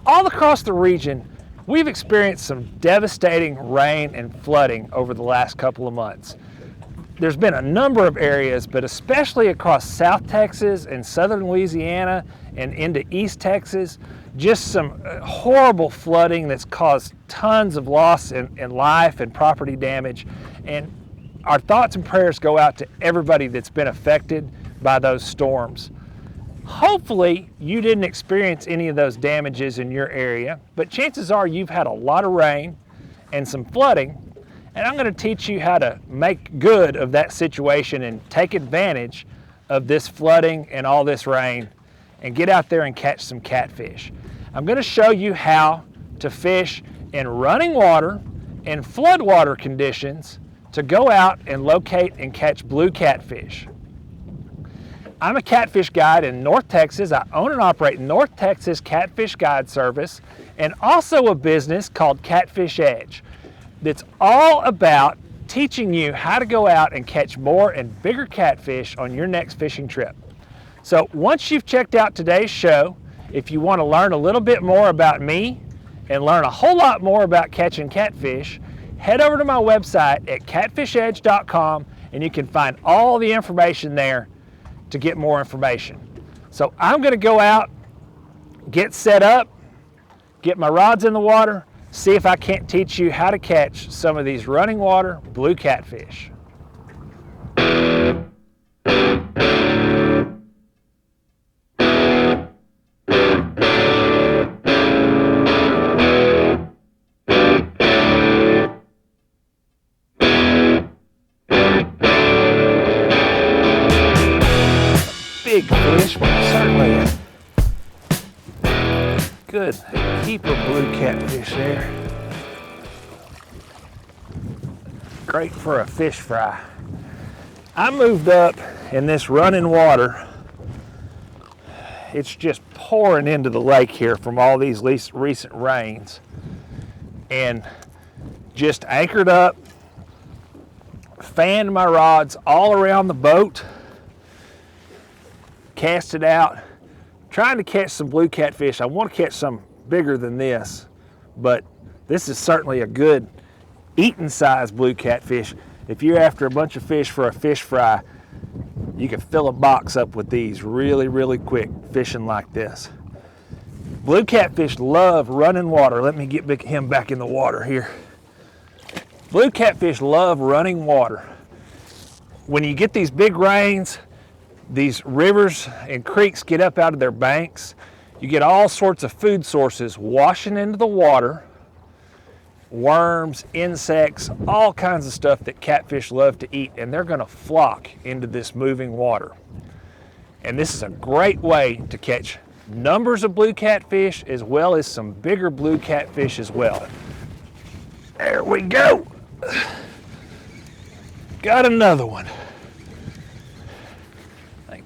All across the region, we've experienced some devastating rain and flooding over the last couple of months. There's been a number of areas, but especially across South Texas and Southern Louisiana and into East Texas, just some horrible flooding that's caused tons of loss in life and property damage. And our thoughts and prayers go out to everybody that's been affected by those storms. Hopefully you didn't experience any of those damages in your area, but chances are you've had a lot of rain and some flooding, and I'm going to teach you how to make good of that situation and take advantage of this flooding and all this rain and get out there and catch some catfish. I'm going to show you how to fish in running water and floodwater conditions to go out and locate and catch blue catfish. I'm a catfish guide in North Texas. I own and operate North Texas Catfish Guide Service and also a business called Catfish Edge that's all about teaching you how to go out and catch more and bigger catfish on your next fishing trip. So once you've checked out today's show, if you want to learn a little bit more about me and learn a whole lot more about catching catfish, head over to my website at catfishedge.com and you can find all the information there to get more information. So I'm going to go out, get set up, get my rods in the water, see if I can't teach you how to catch some of these running water blue catfish. Big fish, but certainly a good heap of blue catfish there. Great for a fish fry. I moved up in this running water. It's just pouring into the lake here from all these recent rains, and just anchored up, fanned my rods all around the boat, cast it out, trying to catch some blue catfish. I want to catch some bigger than this, but this is certainly a good eating size blue catfish. If you're after a bunch of fish for a fish fry, you can fill a box up with these really quick fishing like this. Blue catfish love running water. Let me get him back in the water here. Blue catfish love running water. When you get these big rains, these rivers and creeks get up out of their banks. You get all sorts of food sources washing into the water, worms, insects, all kinds of stuff that catfish love to eat, and they're going to flock into this moving water. And this is a great way to catch numbers of blue catfish as well as some bigger blue catfish as well. There we go. Got another one.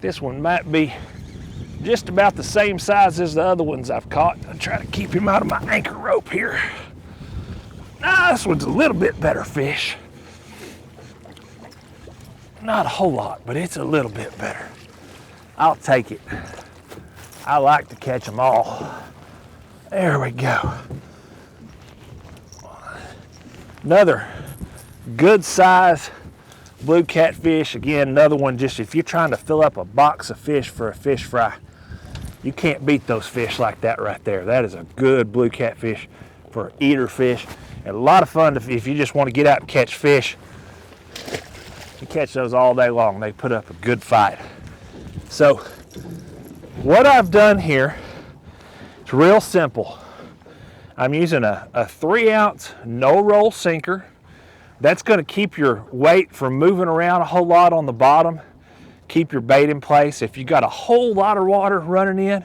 This one might be just about the same size as the other ones I've caught. I'll try to keep him out of my anchor rope here. This one's a little bit better fish. Not a whole lot, but it's a little bit better. I'll take it. I like to catch them all. There we go. Another good size blue catfish. Again, another one, just if you're trying to fill up a box of fish for a fish fry, you can't beat those fish like that right there. That is a good blue catfish for eater fish, and a lot of fun if you just want to get out and catch fish. You catch those all day long. They put up a good fight. So what I've done here is real simple. I'm using a 3-ounce no-roll sinker. That's going to keep your weight from moving around a whole lot on the bottom, keep your bait in place. If you got a whole lot of water running in,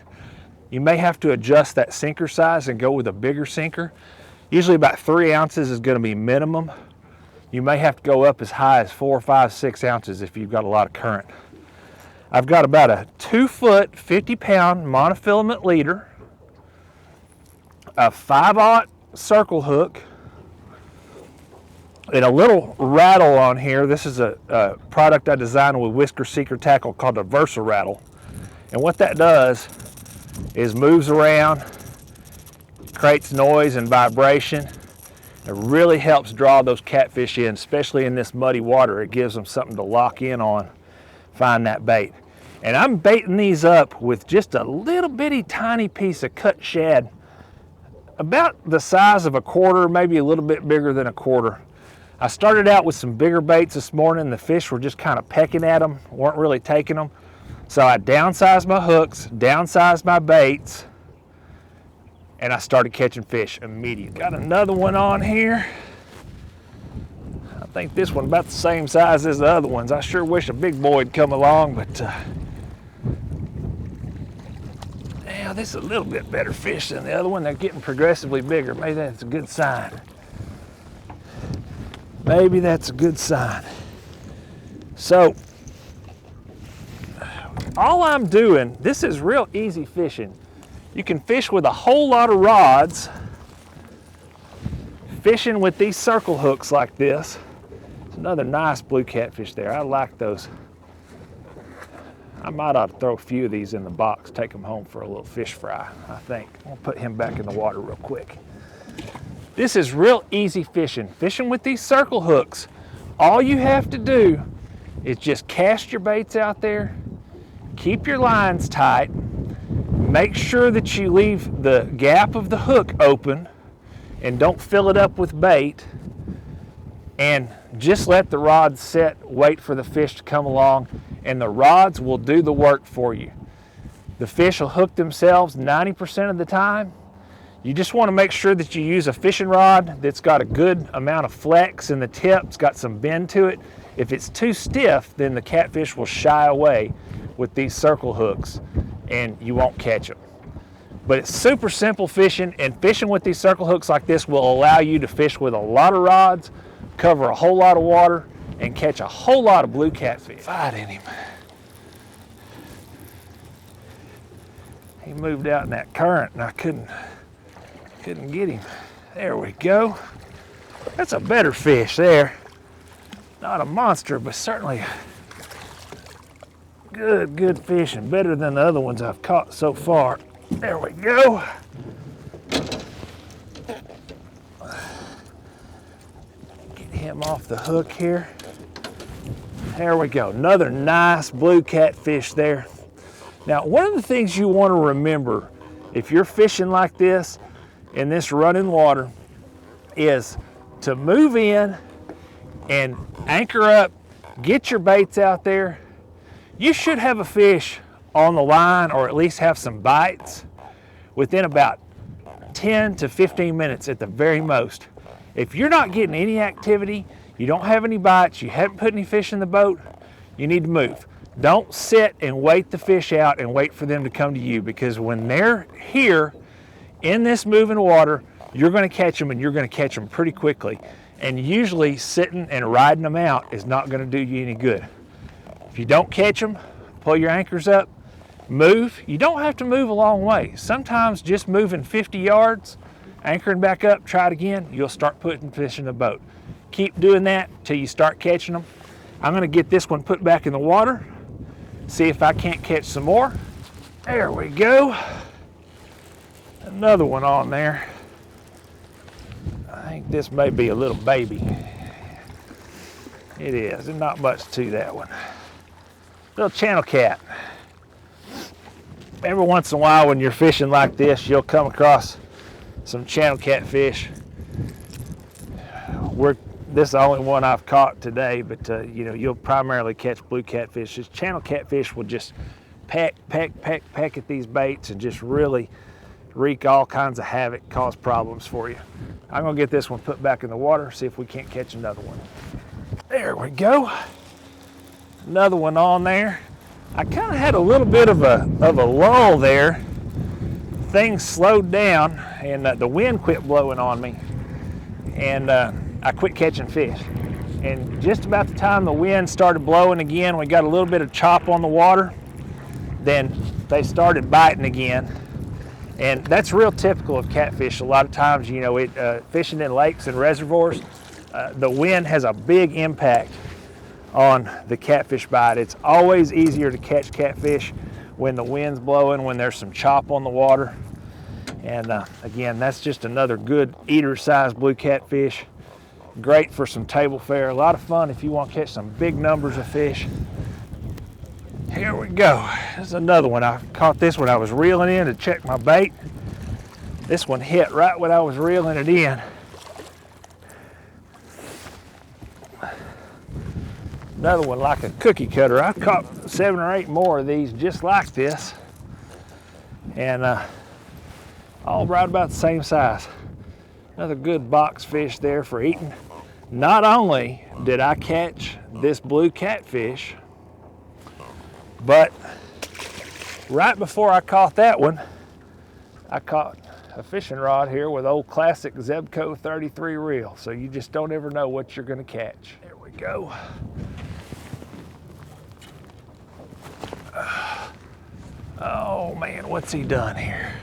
you may have to adjust that sinker size and go with a bigger sinker. Usually about 3 ounces is going to be minimum. You may have to go up as high as 4, 5, 6 ounces if you've got a lot of current. I've got about a 2-foot, 50-pound monofilament leader, a 5/0 circle hook, and a little rattle on here. This is a product I designed with Whisker Seeker Tackle called a Versa Rattle. And what that does is moves around, creates noise and vibration. It really helps draw those catfish in, especially in this muddy water. It gives them something to lock in on, find that bait. And I'm baiting these up with just a little bitty tiny piece of cut shad, about the size of a quarter, maybe a little bit bigger than a quarter. I started out with some bigger baits this morning. The fish were just kind of pecking at them, weren't really taking them. So I downsized my hooks, downsized my baits, and I started catching fish immediately. Got another one on here. I think this one about the same size as the other ones. I sure wish a big boy would come along, but yeah, this is a little bit better fish than the other one. They're getting progressively bigger. Maybe that's a good sign. Maybe that's a good sign. So, all I'm doing, this is real easy fishing. You can fish with a whole lot of rods. Fishing with these circle hooks like this. There's another nice blue catfish there. I like those. I might ought to throw a few of these in the box, take them home for a little fish fry, I think. I'll put him back in the water real quick. This is real easy fishing. Fishing with these circle hooks. All you have to do is just cast your baits out there, keep your lines tight, make sure that you leave the gap of the hook open and don't fill it up with bait, and just let the rods set, wait for the fish to come along, and the rods will do the work for you. The fish will hook themselves 90% of the time. You just want to make sure that you use a fishing rod that's got a good amount of flex in the tip, it's got some bend to it. If it's too stiff, then the catfish will shy away with these circle hooks and you won't catch them. But it's super simple fishing, and fishing with these circle hooks like this will allow you to fish with a lot of rods, cover a whole lot of water, and catch a whole lot of blue catfish. Fighting him. He moved out in that current and I couldn't get him. There we go. That's a better fish there. Not a monster, but certainly good fish, and better than the other ones I've caught so far. There we go. Get him off the hook here. There we go. Another nice blue catfish there. Now, one of the things you want to remember if you're fishing like this in this running water is to move in and anchor up, get your baits out there. You should have a fish on the line, or at least have some bites, within about 10 to 15 minutes at the very most. If you're not getting any activity, you don't have any bites, you haven't put any fish in the boat, you need to move. Don't sit and wait the fish out and wait for them to come to you, because when they're here in this moving water, you're going to catch them, and you're going to catch them pretty quickly. And usually sitting and riding them out is not going to do you any good. If you don't catch them, pull your anchors up, move. You don't have to move a long way. Sometimes just moving 50 yards, anchoring back up, try it again, you'll start putting fish in the boat. Keep doing that till you start catching them. I'm going to get this one put back in the water, see if I can't catch some more. There we go. Another one on there. I think this may be a little baby. It is. There's not much to that one. Little channel cat. Every once in a while when you're fishing like this, you'll come across some channel catfish. This is the only one I've caught today, but you know, you'll primarily catch blue catfish. This channel catfish will just peck at these baits and just really wreak all kinds of havoc, cause problems for you. I'm gonna get this one put back in the water, see if we can't catch another one. There we go. Another one on there. I kind of had a little bit of a lull there. Things slowed down and the wind quit blowing on me, and I quit catching fish. And just about the time the wind started blowing again, we got a little bit of chop on the water, then they started biting again. And that's real typical of catfish. A lot of times, you know, fishing in lakes and reservoirs, the wind has a big impact on the catfish bite. It's always easier to catch catfish when the wind's blowing, when there's some chop on the water. And again, that's just another good eater-sized blue catfish. Great for some table fare. A lot of fun if you want to catch some big numbers of fish. Here we go. This is another one. I caught this when I was reeling in to check my bait. This one hit right when I was reeling it in. Another one like a cookie cutter. I caught 7 or 8 more of these just like this. And all right about the same size. Another good box fish there for eating. Not only did I catch this blue catfish, but right before I caught that one, I caught a fishing rod here with old classic Zebco 33 reel. So you just don't ever know what you're gonna catch. There we go. Oh man, what's he done here?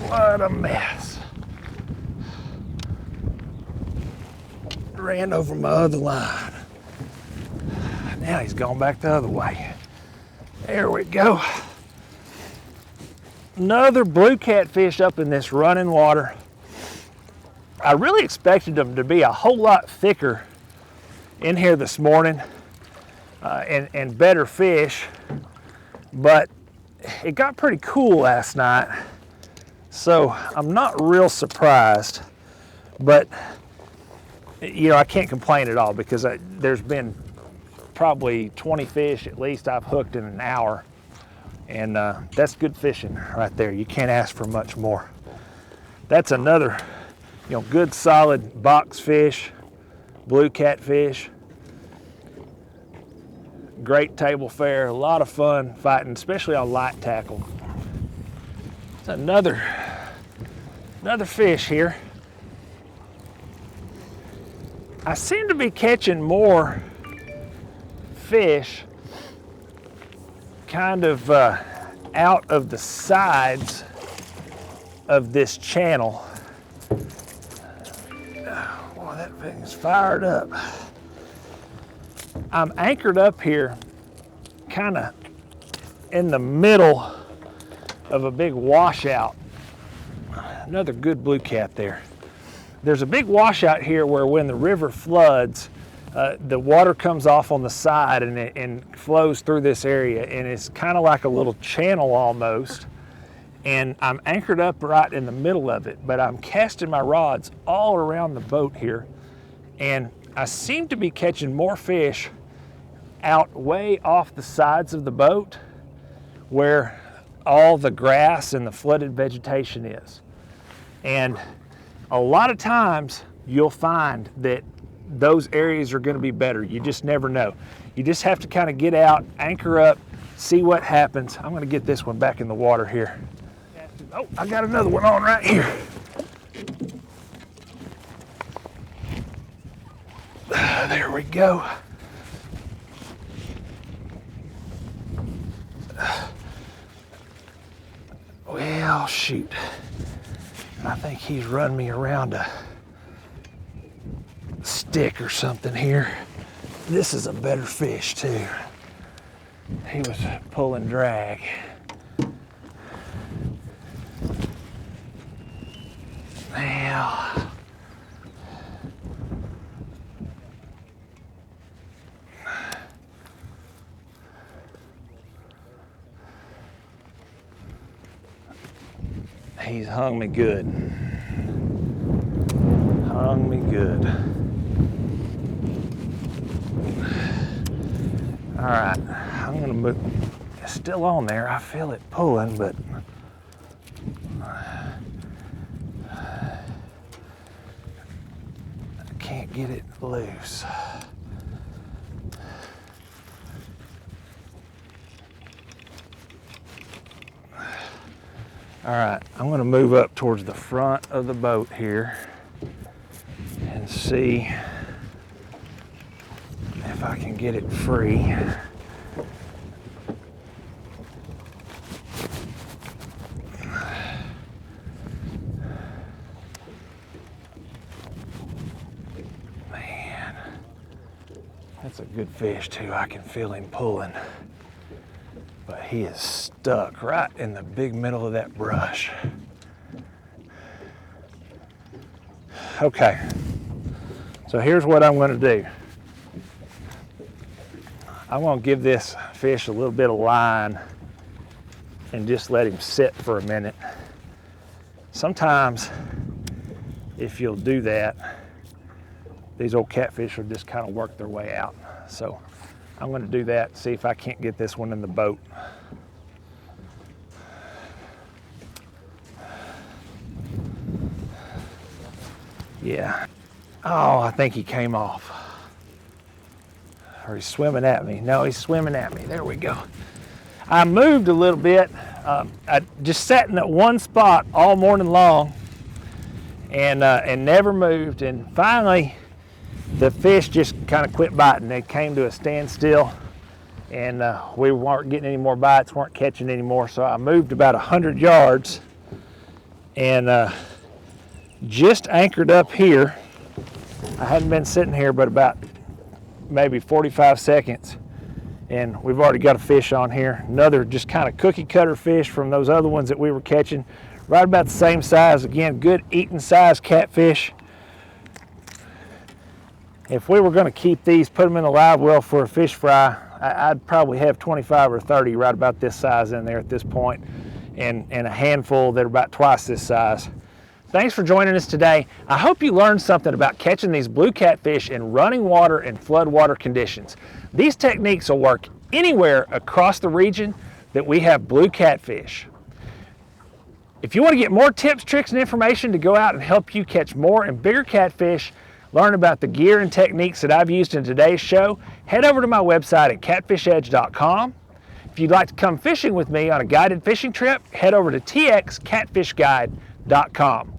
What a mess. Ran over my other line. Now he's gone back the other way. There we go. Another blue catfish up in this running water. I really expected them to be a whole lot thicker in here this morning and better fish, but it got pretty cool last night, so I'm not real surprised. But you know, I can't complain at all because there's been probably 20 fish at least I've hooked in an hour, and that's good fishing right there. You can't ask for much more. That's another, you know, good solid box fish, blue catfish. Great table fare, a lot of fun fighting, especially on light tackle. It's another fish here. I seem to be catching more fish kind of out of the sides of this channel. Boy, that thing's fired up. I'm anchored up here kind of in the middle of a big washout. Another good blue cat there. There's a big washout here where when the river floods, the water comes off on the side and flows through this area, and it's kind of like a little channel almost. And I'm anchored up right in the middle of it, but I'm casting my rods all around the boat here, and I seem to be catching more fish out way off the sides of the boat where all the grass and the flooded vegetation is. And a lot of times you'll find that those areas are going to be better. You just never know. You just have to kind of get out, anchor up, see what happens. I'm going to get this one back in the water here. Oh, I got another one on right here. There we go. Well, shoot. I think he's run me around a stick or something here. This is a better fish too. He was pulling drag. Well, he's hung me good. Hung me good. All right, I'm gonna move. It's still on there. I feel it pulling, but I can't get it loose. All right, I'm gonna move up towards the front of the boat here and see if I can get it free. Man, that's a good fish too. I can feel him pulling. But he is stuck right in the big middle of that brush. Okay, so here's what I'm going to do. I'm going to give this fish a little bit of line and just let him sit for a minute. Sometimes if you'll do that, these old catfish will just kind of work their way out. So I'm going to do that, see if I can't get this one in the boat. Yeah. Oh, I think he came off. Or he's swimming at me. No, he's swimming at me. There we go. I moved a little bit. I just sat in that one spot all morning long and never moved. And finally, the fish just kind of quit biting. They came to a standstill, and we weren't getting any more bites, weren't catching any more. So I moved about 100 yards and just anchored up here. I hadn't been sitting here but about maybe 45 seconds, and we've already got a fish on here. Another just kind of cookie cutter fish from those other ones that we were catching. Right about the same size. Again, good eating size catfish. If we were going to keep these, put them in a live well for a fish fry, I'd probably have 25 or 30 right about this size in there at this point, and a handful that are about twice this size. Thanks for joining us today. I hope you learned something about catching these blue catfish in running water and floodwater conditions. These techniques will work anywhere across the region that we have blue catfish. If you want to get more tips, tricks, and information to go out and help you catch more and bigger catfish, learn about the gear and techniques that I've used in today's show, head over to my website at catfishedge.com. If you'd like to come fishing with me on a guided fishing trip, head over to txcatfishguide.com.